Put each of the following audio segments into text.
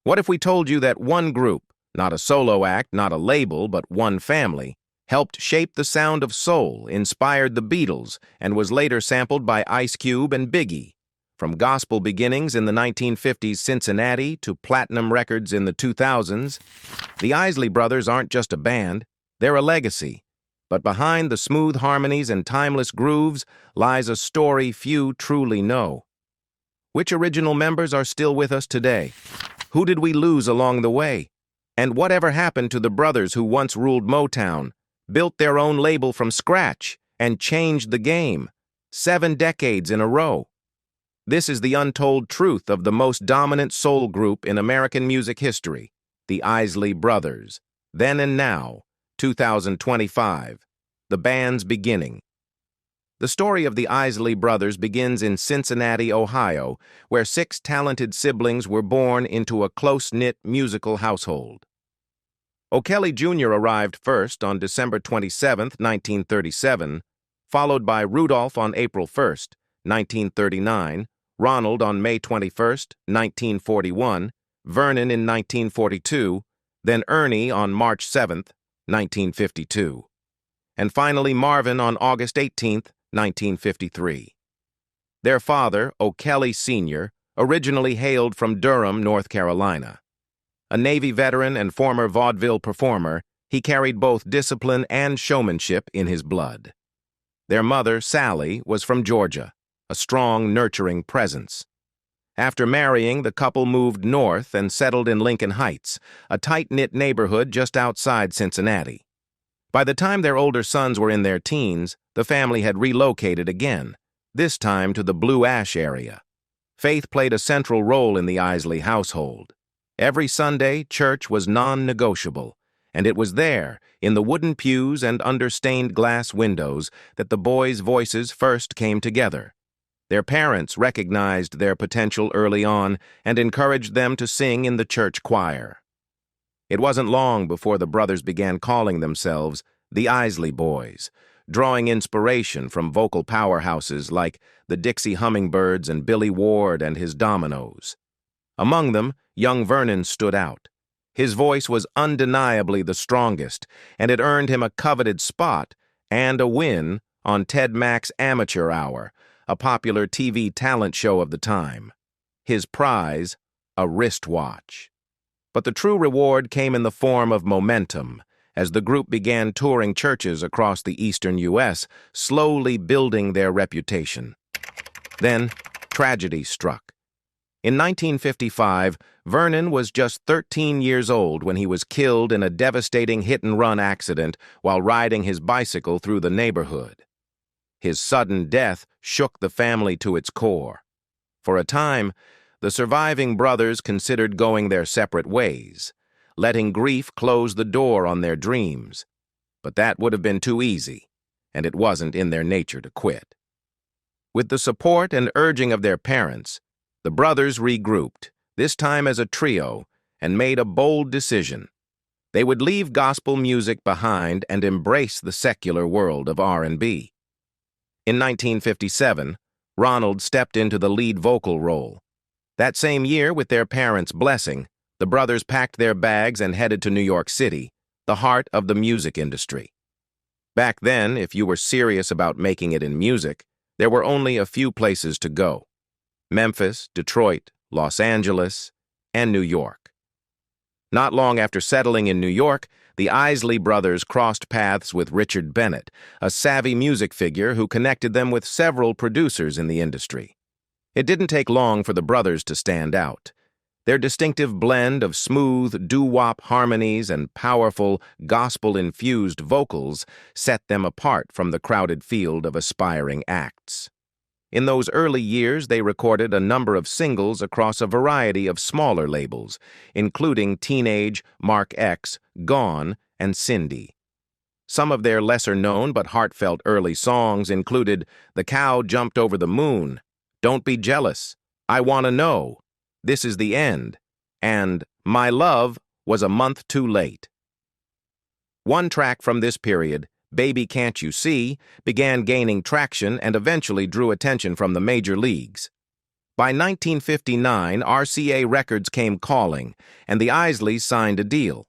What if we told you that one group, not a solo act, not a label, but one family, helped shape the sound of soul, inspired the Beatles, and was later sampled by Ice Cube and Biggie? From gospel beginnings in the 1950s Cincinnati to platinum records in the 2000s, the ISLEY brothers aren't just a band, they're a legacy. But behind the smooth harmonies and timeless grooves lies a story few truly know. Which original members are still with us today? Who did we lose along the way? And whatever happened to the brothers who once ruled Motown, built their own label from scratch, and changed the game 7 decades in a row? This is the untold truth of the most dominant soul group in American music history, the ISLEY brothers. Then and now, 2025, the band's beginning. The story of the ISLEY brothers begins in Cincinnati, Ohio, where 6 talented siblings were born into a close-knit musical household. O'Kelly Jr. arrived first on December 27, 1937, followed by Rudolph on April 1, 1939, Ronald on May 21, 1941, Vernon in 1942, then Ernie on March 7, 1952, and finally Marvin on August 18, 1953. Their father, O'Kelly Sr., originally hailed from Durham, North Carolina. A Navy veteran and former vaudeville performer, he carried both discipline and showmanship in his blood. Their mother, Sally, was from Georgia, a strong, nurturing presence. After marrying, the couple moved north and settled in Lincoln Heights, a tight-knit neighborhood just outside Cincinnati. By the time their older sons were in their teens, the family had relocated again, this time to the Blue Ash area. Faith played a central role in the ISLEY household. Every Sunday, church was non-negotiable, and it was there, in the wooden pews and under stained glass windows, that the boys' voices first came together. Their parents recognized their potential early on and encouraged them to sing in the church choir. It wasn't long before the brothers began calling themselves the ISLEY Boys, drawing inspiration from vocal powerhouses like the Dixie Hummingbirds and Billy Ward and his Dominoes. Among them, young Vernon stood out. His voice was undeniably the strongest, and it earned him a coveted spot and a win on Ted Mack's Amateur Hour, a popular TV talent show of the time. His prize, a wristwatch. But the true reward came in the form of momentum, as the group began touring churches across the eastern U.S., slowly building their reputation. Then, tragedy struck. In 1955, Vernon was just 13 years old when he was killed in a devastating hit-and-run accident while riding his bicycle through the neighborhood. His sudden death shook the family to its core. For a time, the surviving brothers considered going their separate ways, letting grief close the door on their dreams. But that would have been too easy, and it wasn't in their nature to quit. With the support and urging of their parents, the brothers regrouped, this time as a trio, and made a bold decision. They would leave gospel music behind and embrace the secular world of R&B. In 1957, Ronald stepped into the lead vocal role. That same year, with their parents' blessing, the brothers packed their bags and headed to New York City, the heart of the music industry. Back then, if you were serious about making it in music, there were only a few places to go: Memphis, Detroit, Los Angeles, and New York. Not long after settling in New York, the ISLEY brothers crossed paths with Richard Bennett, a savvy music figure who connected them with several producers in the industry. It didn't take long for the brothers to stand out. Their distinctive blend of smooth, doo-wop harmonies and powerful, gospel-infused vocals set them apart from the crowded field of aspiring acts. In those early years, they recorded a number of singles across a variety of smaller labels, including Teenage, Mark X, Gone, and Cindy. Some of their lesser-known but heartfelt early songs included The Cow Jumped Over the Moon, Don't Be Jealous, I Wanna Know, This Is the End, and My Love Was a Month Too Late. One track from this period, Baby Can't You See, began gaining traction and eventually drew attention from the major leagues. By 1959, RCA Records came calling, and the Isleys signed a deal.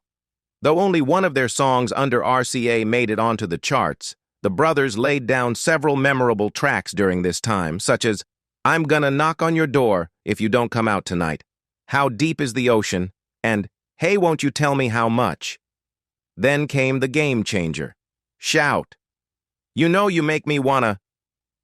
Though only one of their songs under RCA made it onto the charts, the brothers laid down several memorable tracks during this time, such as I'm Gonna Knock on Your Door If You Don't Come Out Tonight, How Deep Is the Ocean, and Hey, Won't You Tell Me How Much? Then came the game changer, Shout. You know you make me wanna.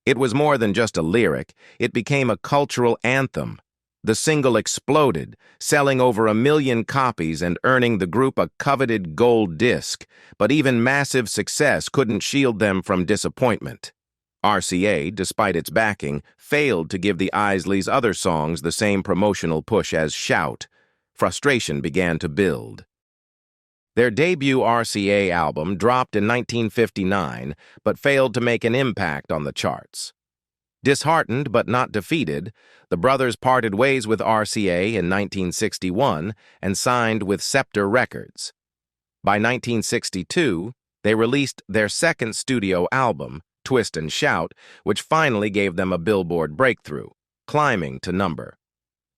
It was more than just a lyric, it became a cultural anthem. The single exploded, selling over 1 million copies and earning the group a coveted gold disc, but even massive success couldn't shield them from disappointment. RCA, despite its backing, failed to give the Isleys' other songs the same promotional push as Shout. Frustration began to build. Their debut RCA album dropped in 1959, but failed to make an impact on the charts. Disheartened but not defeated, the brothers parted ways with RCA in 1961 and signed with Scepter Records. By 1962, they released their second studio album, Twist and Shout, which finally gave them a Billboard breakthrough, climbing to number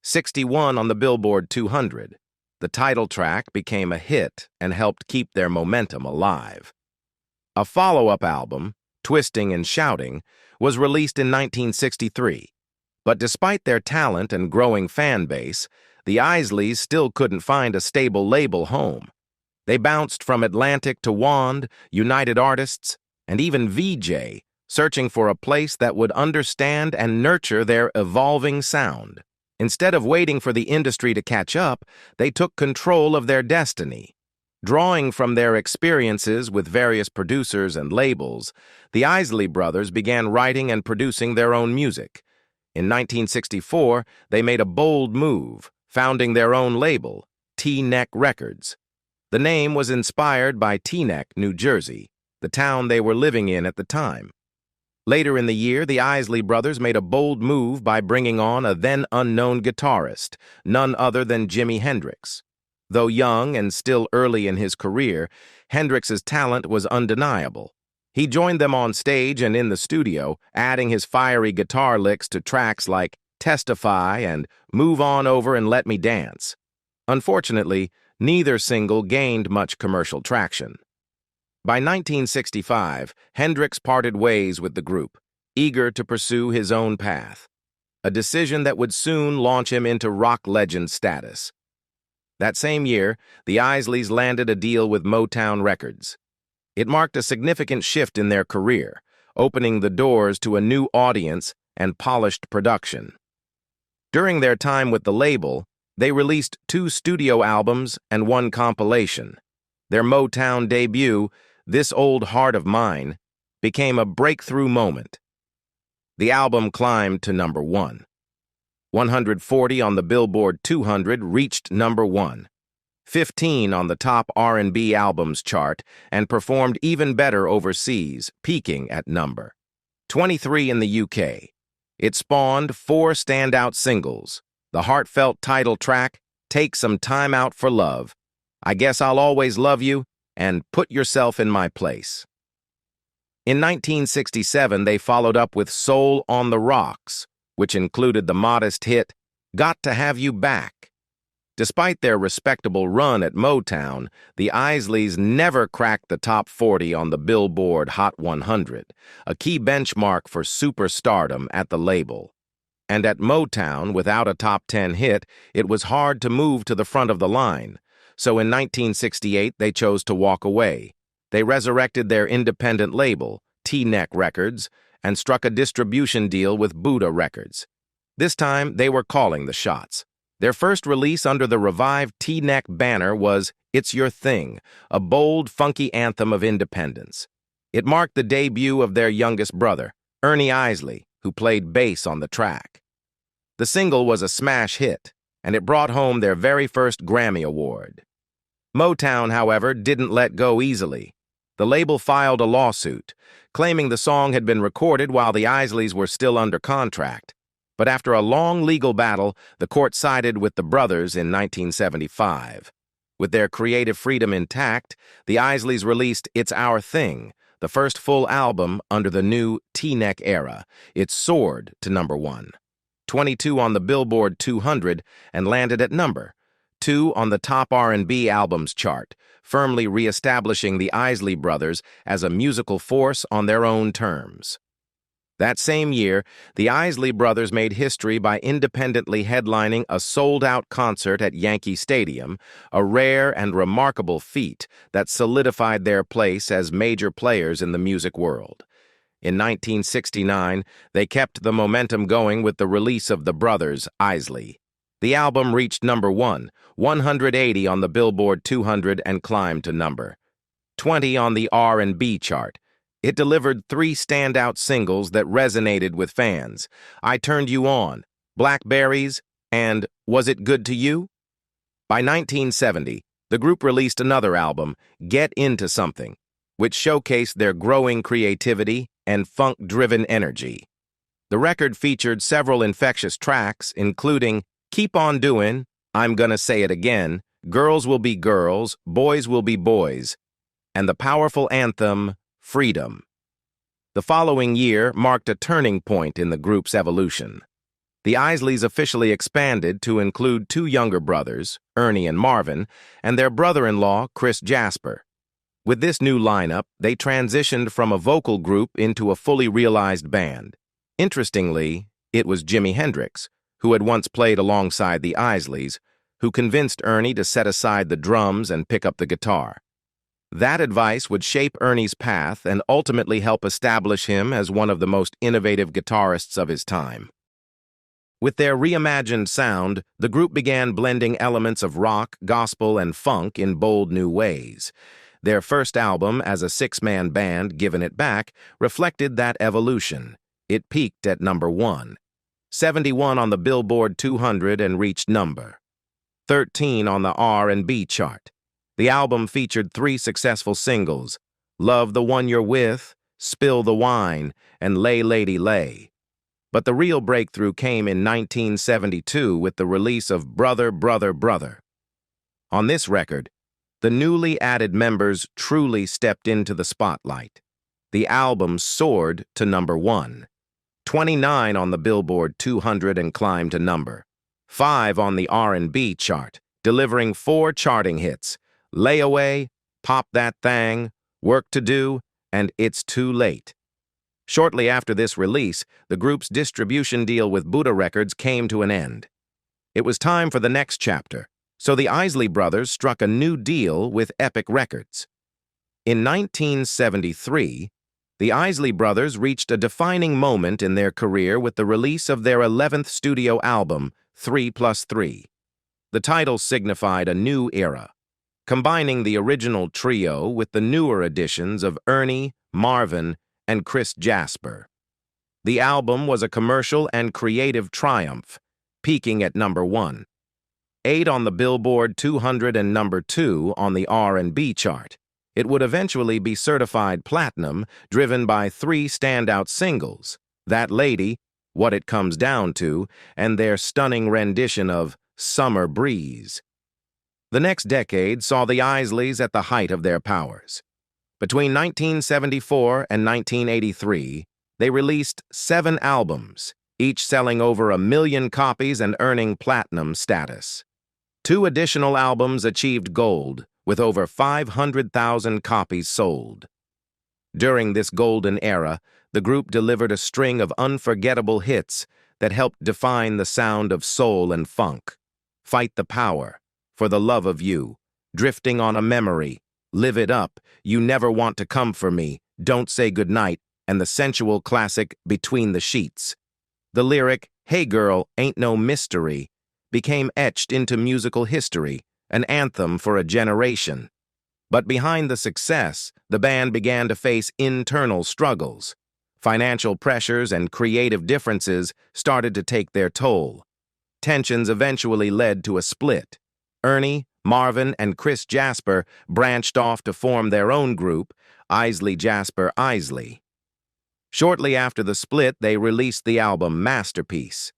61 on the Billboard 200. The title track became a hit and helped keep their momentum alive. A follow-up album, Twisting and Shouting, was released in 1963. But despite their talent and growing fan base, the Isleys still couldn't find a stable label home. They bounced from Atlantic to Wand, United Artists, and even VJ, searching for a place that would understand and nurture their evolving sound. Instead of waiting for the industry to catch up, they took control of their destiny. Drawing from their experiences with various producers and labels, the Isley brothers began writing and producing their own music. In 1964, they made a bold move, founding their own label, T-Neck Records. The name was inspired by Teaneck, New Jersey, the town they were living in at the time. Later in the year, the Isley brothers made a bold move by bringing on a then-unknown guitarist, none other than Jimi Hendrix. Though young and still early in his career, Hendrix's talent was undeniable. He joined them on stage and in the studio, adding his fiery guitar licks to tracks like Testify and Move On Over and Let Me Dance. Unfortunately, neither single gained much commercial traction. By 1965, Hendrix parted ways with the group, eager to pursue his own path, a decision that would soon launch him into rock legend status. That same year, the Isleys landed a deal with Motown Records. It marked a significant shift in their career, opening the doors to a new audience and polished production. During their time with the label, they released 2 studio albums and 1 compilation. Their Motown debut, This Old Heart of Mine, became a breakthrough moment. The album climbed to number 1. 140 on the Billboard 200 reached number 1. 15 on the top R&B albums chart and performed even better overseas, peaking at number 23 in the UK. It spawned 4 standout singles: the heartfelt title track, Take Some Time Out for Love, I Guess I'll Always Love You, and Put Yourself in My Place. In 1967, they followed up with Soul on the Rocks, which included the modest hit, Got to Have You Back. Despite their respectable run at Motown, the Isleys never cracked the top 40 on the Billboard Hot 100, a key benchmark for superstardom at the label. And at Motown, without a top 10 hit, it was hard to move to the front of the line. So in 1968, they chose to walk away. They resurrected their independent label, T-Neck Records, and struck a distribution deal with Buddha Records. This time, they were calling the shots. Their first release under the revived T-Neck banner was It's Your Thing, a bold, funky anthem of independence. It marked the debut of their youngest brother, Ernie Isley, who played bass on the track. The single was a smash hit, and it brought home their very first Grammy Award. Motown, however, didn't let go easily. The label filed a lawsuit, claiming the song had been recorded while the Isleys were still under contract. But after a long legal battle, the court sided with the brothers in 1975. With their creative freedom intact, the Isleys released It's Our Thing, the first full album under the new T-Neck era. It soared to number 1. 22 on the Billboard 200, and landed at number 2 on the top R&B albums chart, firmly re-establishing the Isley Brothers as a musical force on their own terms. That same year, the Isley Brothers made history by independently headlining a sold-out concert at Yankee Stadium, a rare and remarkable feat that solidified their place as major players in the music world. In 1969, they kept the momentum going with the release of the brothers, ISLEY. The album reached number 180 on the Billboard 200 and climbed to number 20 on the R&B chart. It delivered 3 standout singles that resonated with fans: I Turned You On, Blackberries, and Was It Good to You? By 1970, the group released another album, Get Into Something, which showcased their growing creativity and funk-driven energy. The record featured several infectious tracks, including Keep On Doin', I'm Gonna Say It Again, Girls Will Be Girls, Boys Will Be Boys, and the powerful anthem, Freedom. The following year marked a turning point in the group's evolution. The Isleys officially expanded to include 2 younger brothers, Ernie and Marvin, and their brother-in-law, Chris Jasper. With this new lineup, they transitioned from a vocal group into a fully realized band. Interestingly, it was Jimi Hendrix, who had once played alongside the Isleys, who convinced Ernie to set aside the drums and pick up the guitar. That advice would shape Ernie's path and ultimately help establish him as one of the most innovative guitarists of his time. With their reimagined sound, the group began blending elements of rock, gospel, and funk in bold new ways. Their first album as a 6-man band, Givin' It Back, reflected that evolution. It peaked at number 71 on the Billboard 200 and reached number 13 on the R&B chart. The album featured 3 successful singles, Love the One You're With, Spill the Wine, and Lay Lady Lay. But the real breakthrough came in 1972 with the release of Brother, Brother, Brother. On this record, the newly added members truly stepped into the spotlight. The album soared to number 29 on the Billboard 200 and climbed to number 5 on the R&B chart, delivering 4 charting hits: Layaway, Pop That Thang, Work to Do, and It's Too Late. Shortly after this release, the group's distribution deal with Buddha Records came to an end. It was time for the next chapter, so the Isley Brothers struck a new deal with Epic Records. In 1973, the Isley Brothers reached a defining moment in their career with the release of their 11th studio album, 3+3. The title signified a new era, combining the original trio with the newer additions of Ernie, Marvin, and Chris Jasper. The album was a commercial and creative triumph, peaking at number 8 on the Billboard 200 and number 2 on the R&B chart. It would eventually be certified platinum, driven by 3 standout singles, That Lady, What It Comes Down To, and their stunning rendition of Summer Breeze. The next decade saw the Isleys at the height of their powers. Between 1974 and 1983, they released 7 albums, each selling over 1 million copies and earning platinum status. 2 additional albums achieved gold, with over 500,000 copies sold. During this golden era, the group delivered a string of unforgettable hits that helped define the sound of soul and funk. Fight the Power, For the Love of You, Drifting on a Memory, Live It Up, You Never Want to Come For Me, Don't Say Goodnight, and the sensual classic Between the Sheets. The lyric, Hey Girl, Ain't No Mystery, became etched into musical history, an anthem for a generation. But behind the success, the band began to face internal struggles. Financial pressures and creative differences started to take their toll. Tensions eventually led to a split. Ernie, Marvin, and Chris Jasper branched off to form their own group, Isley Jasper Isley. Shortly after the split, they released the album Masterpiece.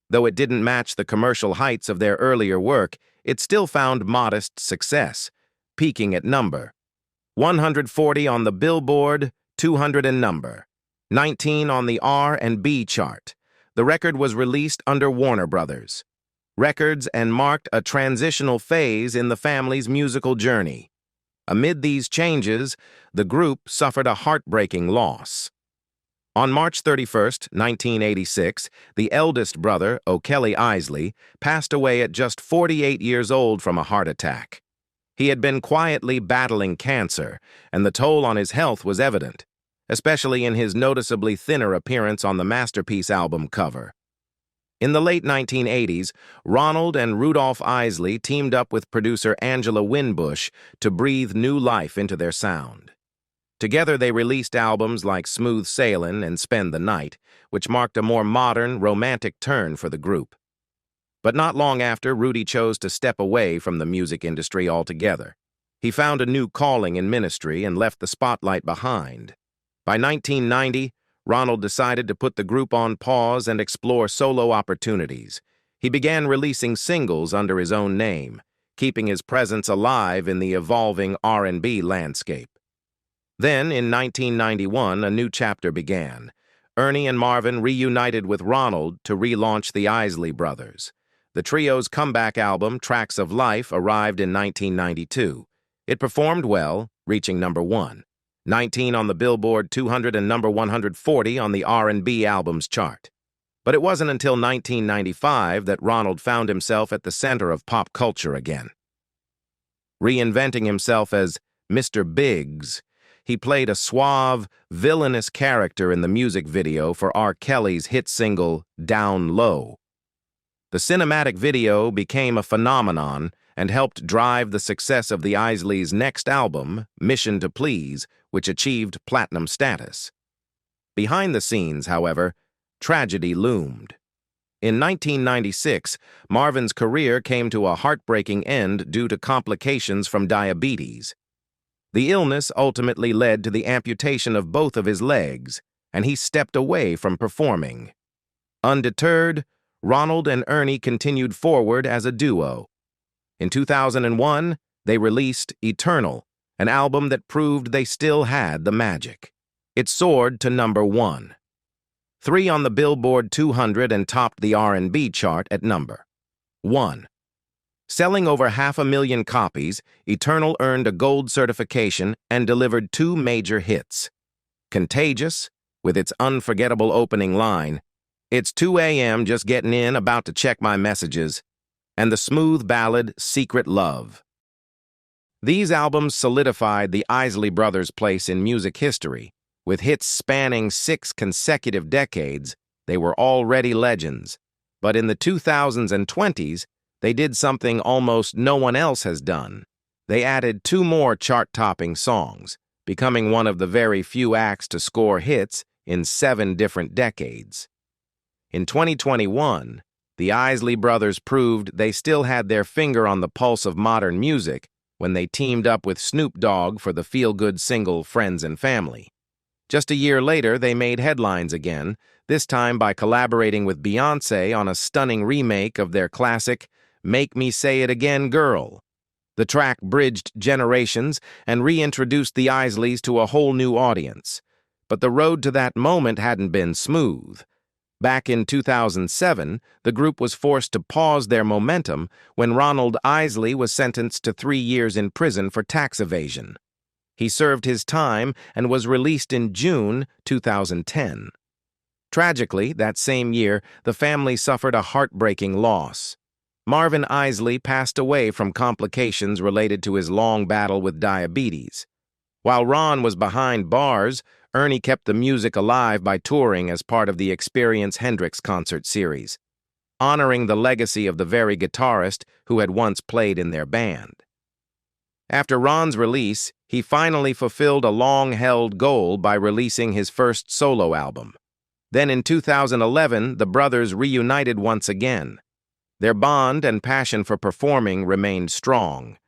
Though it didn't match the commercial heights of their earlier work, it still found modest success, peaking at number 140 on the Billboard 200 and number 19 on the R&B chart. The record was released under Warner Brothers Records and marked a transitional phase in the family's musical journey. Amid these changes, the group suffered a heartbreaking loss. On March 31, 1986, the eldest brother, O'Kelly Isley, passed away at just 48 years old from a heart attack. He had been quietly battling cancer, and the toll on his health was evident, especially in his noticeably thinner appearance on the Masterpiece album cover. In the late 1980s, Ronald and Rudolph Isley teamed up with producer Angela Winbush to breathe new life into their sound. Together they released albums like Smooth Sailin' and Spend the Night, which marked a more modern, romantic turn for the group. But not long after, Rudy chose to step away from the music industry altogether. He found a new calling in ministry and left the spotlight behind. By 1990, Ronald decided to put the group on pause and explore solo opportunities. He began releasing singles under his own name, keeping his presence alive in the evolving R&B landscape. Then, in 1991, a new chapter began. Ernie and Marvin reunited with Ronald to relaunch the Isley Brothers. The trio's comeback album, Tracks of Life, arrived in 1992. It performed well, reaching number 1. 19 on the Billboard 200 and number 140 on the R&B albums chart. But it wasn't until 1995 that Ronald found himself at the center of pop culture again. Reinventing himself as Mr. Biggs, he played a suave, villainous character in the music video for R. Kelly's hit single, Down Low. The cinematic video became a phenomenon and helped drive the success of the Isleys' next album, Mission to Please, which achieved platinum status. Behind the scenes, however, tragedy loomed. In 1996, Marvin's career came to a heartbreaking end due to complications from diabetes. The illness ultimately led to the amputation of both of his legs, and he stepped away from performing. Undeterred, Ronald and Ernie continued forward as a duo. In 2001, they released Eternal, an album that proved they still had the magic. It soared to number 1. 3 on the Billboard 200 and topped the R&B chart at number 1. Selling over 500,000 copies, Eternal earned a gold certification and delivered 2 major hits. Contagious, with its unforgettable opening line, "It's 2 a.m. just getting in, about to check my messages," and the smooth ballad Secret Love. These albums solidified the Isley Brothers' place in music history. With hits spanning 6 consecutive decades, they were already legends. But in the 2000s and 20s, they did something almost no one else has done. They added 2 more chart-topping songs, becoming one of the very few acts to score hits in 7 different decades. In 2021, the Isley Brothers proved they still had their finger on the pulse of modern music when they teamed up with Snoop Dogg for the feel-good single Friends and Family. Just a year later, they made headlines again, this time by collaborating with Beyoncé on a stunning remake of their classic Make Me Say It Again Girl. The track bridged generations and reintroduced the Isleys to a whole new audience. But the road to that moment hadn't been smooth. Back in 2007, the group was forced to pause their momentum when Ronald Isley was sentenced to 3 years in prison for tax evasion. He served his time and was released in June 2010. Tragically, that same year, the family suffered a heartbreaking loss. Marvin Isley passed away from complications related to his long battle with diabetes. While Ron was behind bars, Ernie kept the music alive by touring as part of the Experience Hendrix concert series, honoring the legacy of the very guitarist who had once played in their band. After Ron's release, he finally fulfilled a long-held goal by releasing his first solo album. Then in 2011, the brothers reunited once again. Their bond and passion for performing remained strong.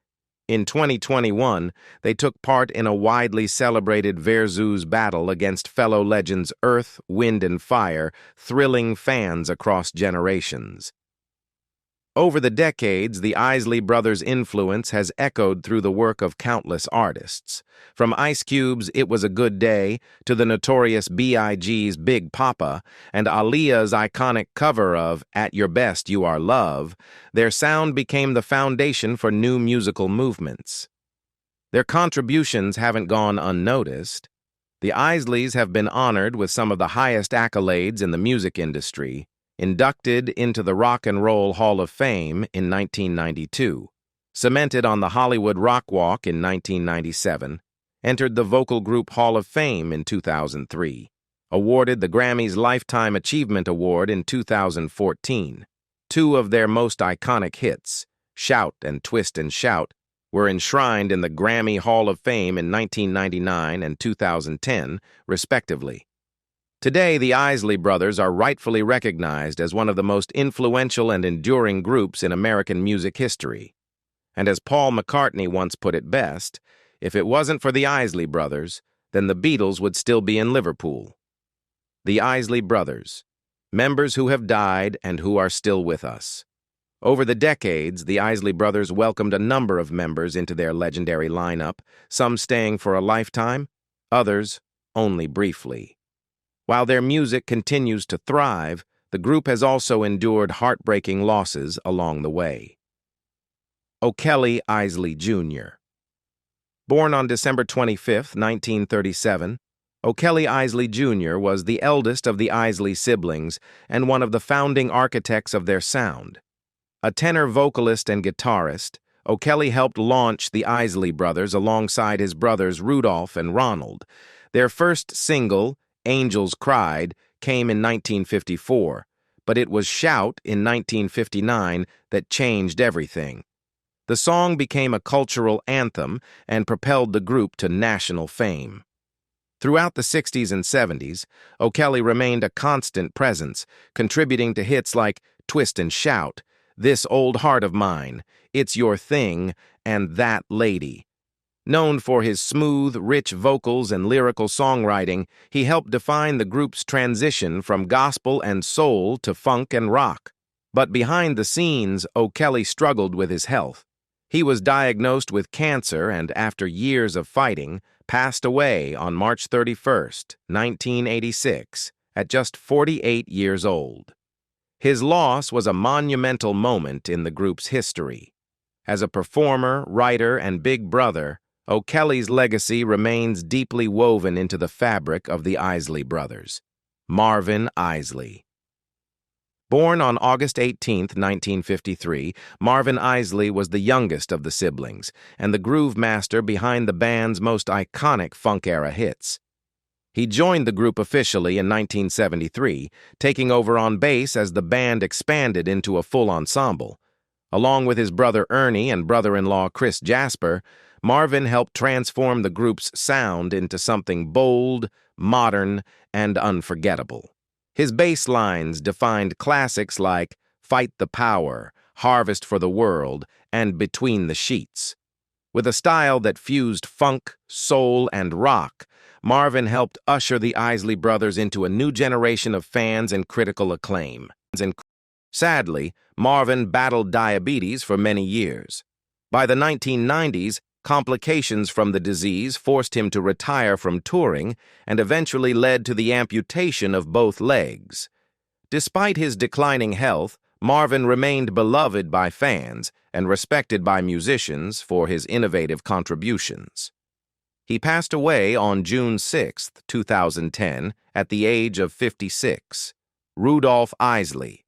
In 2021, they took part in a widely celebrated versus battle against fellow legends Earth, Wind and Fire, thrilling fans across generations. Over the decades, the Isley Brothers' influence has echoed through the work of countless artists. From Ice Cube's It Was a Good Day to the notorious B.I.G.'s Big Papa and Aaliyah's iconic cover of At Your Best You Are Love, their sound became the foundation for new musical movements. Their contributions haven't gone unnoticed. The Isleys have been honored with some of the highest accolades in the music industry, inducted into the Rock and Roll Hall of Fame in 1992, cemented on the Hollywood Rock Walk in 1997, entered the Vocal Group Hall of Fame in 2003, awarded the Grammy's Lifetime Achievement Award in 2014. Two of their most iconic hits, Shout and Twist and Shout, were enshrined in the Grammy Hall of Fame in 1999 and 2010, respectively. Today, the Isley Brothers are rightfully recognized as one of the most influential and enduring groups in American music history. And as Paul McCartney once put it best, if it wasn't for the Isley Brothers, then the Beatles would still be in Liverpool. The Isley Brothers, members who have died and who are still with us. Over the decades, the Isley Brothers welcomed a number of members into their legendary lineup, some staying for a lifetime, others only briefly. While their music continues to thrive, the group has also endured heartbreaking losses along the way. O'Kelly Isley Jr. Born on December 25, 1937, O'Kelly Isley Jr. was the eldest of the Isley siblings and one of the founding architects of their sound. A tenor vocalist and guitarist, O'Kelly helped launch the Isley Brothers alongside his brothers Rudolph and Ronald. Their first single, Angels Cried, came in 1954, but it was Shout in 1959 that changed everything. The song became a cultural anthem and propelled the group to national fame. Throughout the 60s and 70s, O'Kelly remained a constant presence, contributing to hits like Twist and Shout, This Old Heart of Mine, It's Your Thing, and That Lady. Known for his smooth, rich vocals and lyrical songwriting, he helped define the group's transition from gospel and soul to funk and rock. But behind the scenes, O'Kelly struggled with his health. He was diagnosed with cancer and, after years of fighting, passed away on March 31, 1986, at just 48 years old. His loss was a monumental moment in the group's history. As a performer, writer, and big brother, O'Kelly's legacy remains deeply woven into the fabric of the Isley Brothers. Marvin Isley. Born on August 18, 1953, Marvin Isley was the youngest of the siblings and the groove master behind the band's most iconic funk-era hits. He joined the group officially in 1973, taking over on bass as the band expanded into a full ensemble. Along with his brother Ernie and brother-in-law Chris Jasper, Marvin helped transform the group's sound into something bold, modern, and unforgettable. His bass lines defined classics like Fight the Power, Harvest for the World, and Between the Sheets. With a style that fused funk, soul, and rock, Marvin helped usher the Isley Brothers into a new generation of fans and critical acclaim. Sadly, Marvin battled diabetes for many years. By the 1990s, complications from the disease forced him to retire from touring and eventually led to the amputation of both legs. Despite his declining health, Marvin remained beloved by fans and respected by musicians for his innovative contributions. He passed away on June 6, 2010, at the age of 56. Rudolph Isley.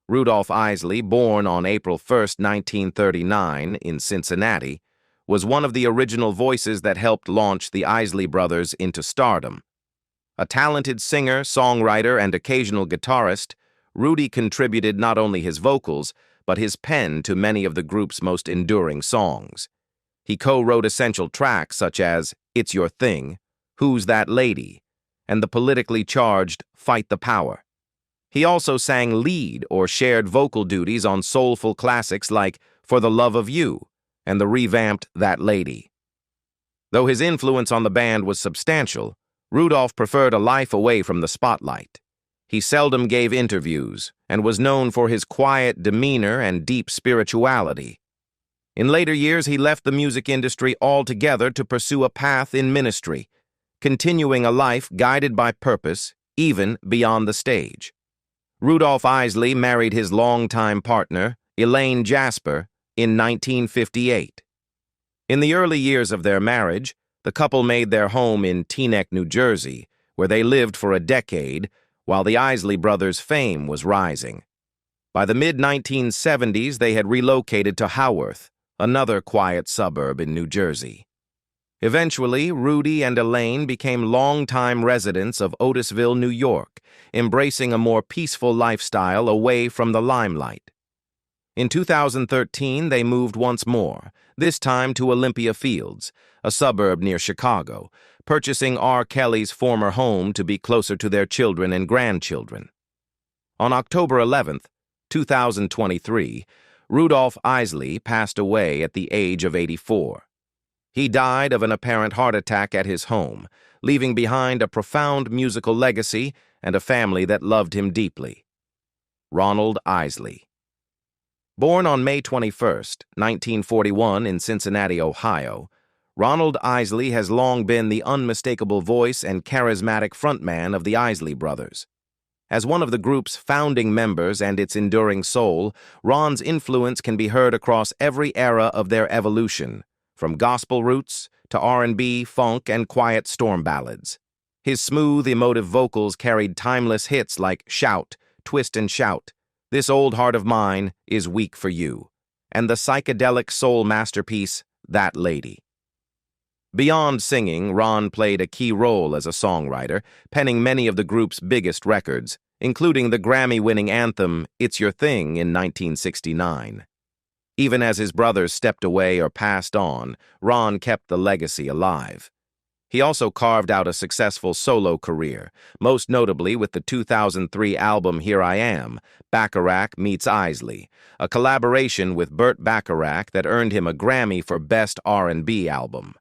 Rudolph Isley, born on April 1, 1939, in Cincinnati, was one of the original voices that helped launch the Isley Brothers into stardom. A talented singer, songwriter, and occasional guitarist, Rudy contributed not only his vocals, but his pen to many of the group's most enduring songs. He co-wrote essential tracks such as It's Your Thing, Who's That Lady, and the politically charged Fight the Power. He also sang lead or shared vocal duties on soulful classics like For the Love of You and the revamped That Lady. Though his influence on the band was substantial, Rudolph preferred a life away from the spotlight. He seldom gave interviews and was known for his quiet demeanor and deep spirituality. In later years, he left the music industry altogether to pursue a path in ministry, continuing a life guided by purpose, even beyond the stage. Rudolph Isley married his longtime partner, Elaine Jasper, in 1958. In the early years of their marriage, the couple made their home in T-Neck, New Jersey, where they lived for a decade while the Isley brothers' fame was rising. By the mid-1970s, they had relocated to Haworth, another quiet suburb in New Jersey. Eventually, Rudy and Elaine became longtime residents of Otisville, New York, embracing a more peaceful lifestyle away from the limelight. In 2013, they moved once more, this time to Olympia Fields, a suburb near Chicago, purchasing R. Kelly's former home to be closer to their children and grandchildren. On October 11, 2023, Rudolph Isley passed away at the age of 84. He died of an apparent heart attack at his home, leaving behind a profound musical legacy and a family that loved him deeply. Ronald Isley. Born on May 21, 1941 in Cincinnati, Ohio, Ronald Isley has long been the unmistakable voice and charismatic frontman of the Isley Brothers. As one of the group's founding members and its enduring soul, Ron's influence can be heard across every era of their evolution, from gospel roots to R&B, funk, and quiet storm ballads. His smooth, emotive vocals carried timeless hits like Shout, Twist and Shout, This Old Heart of Mine Is Weak for You, and the psychedelic soul masterpiece, That Lady. Beyond singing, Ron played a key role as a songwriter, penning many of the group's biggest records, including the Grammy-winning anthem It's Your Thing in 1969. Even as his brothers stepped away or passed on, Ron kept the legacy alive. He also carved out a successful solo career, most notably with the 2003 album Here I Am, Bacharach Meets Isley, a collaboration with Burt Bacharach that earned him a Grammy for Best R&B Album.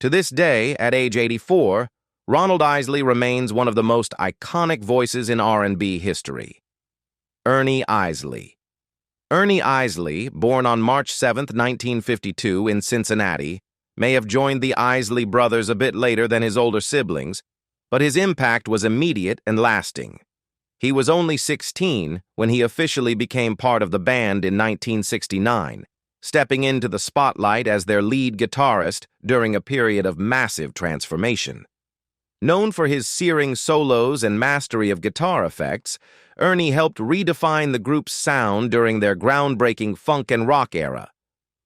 To this day, at age 84, Ronald Isley remains one of the most iconic voices in R&B history. Ernie Isley. Ernie Isley, born on March 7, 1952 in Cincinnati, may have joined the Isley brothers a bit later than his older siblings, but his impact was immediate and lasting. He was only 16 when he officially became part of the band in 1969, stepping into the spotlight as their lead guitarist during a period of massive transformation. Known for his searing solos and mastery of guitar effects, Ernie helped redefine the group's sound during their groundbreaking funk and rock era.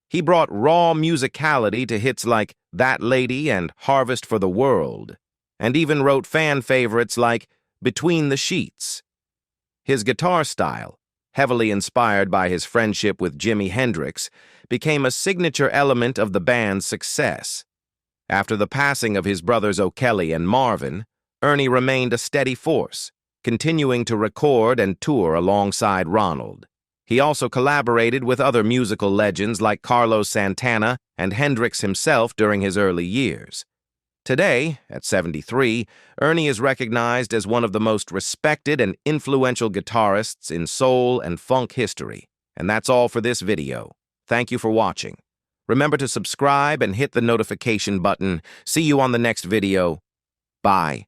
He brought raw musicality to hits like That Lady and Harvest for the World, and even wrote fan favorites like Between the Sheets. His guitar style, heavily inspired by his friendship with Jimi Hendrix, became a signature element of the band's success. After the passing of his brothers O'Kelly and Marvin, Ernie remained a steady force, continuing to record and tour alongside Ronald. He also collaborated with other musical legends like Carlos Santana and Hendrix himself during his early years. Today, at 73, Ernie is recognized as one of the most respected and influential guitarists in soul and funk history. And that's all for this video. Thank you for watching. Remember to subscribe and hit the notification button. See you on the next video. Bye.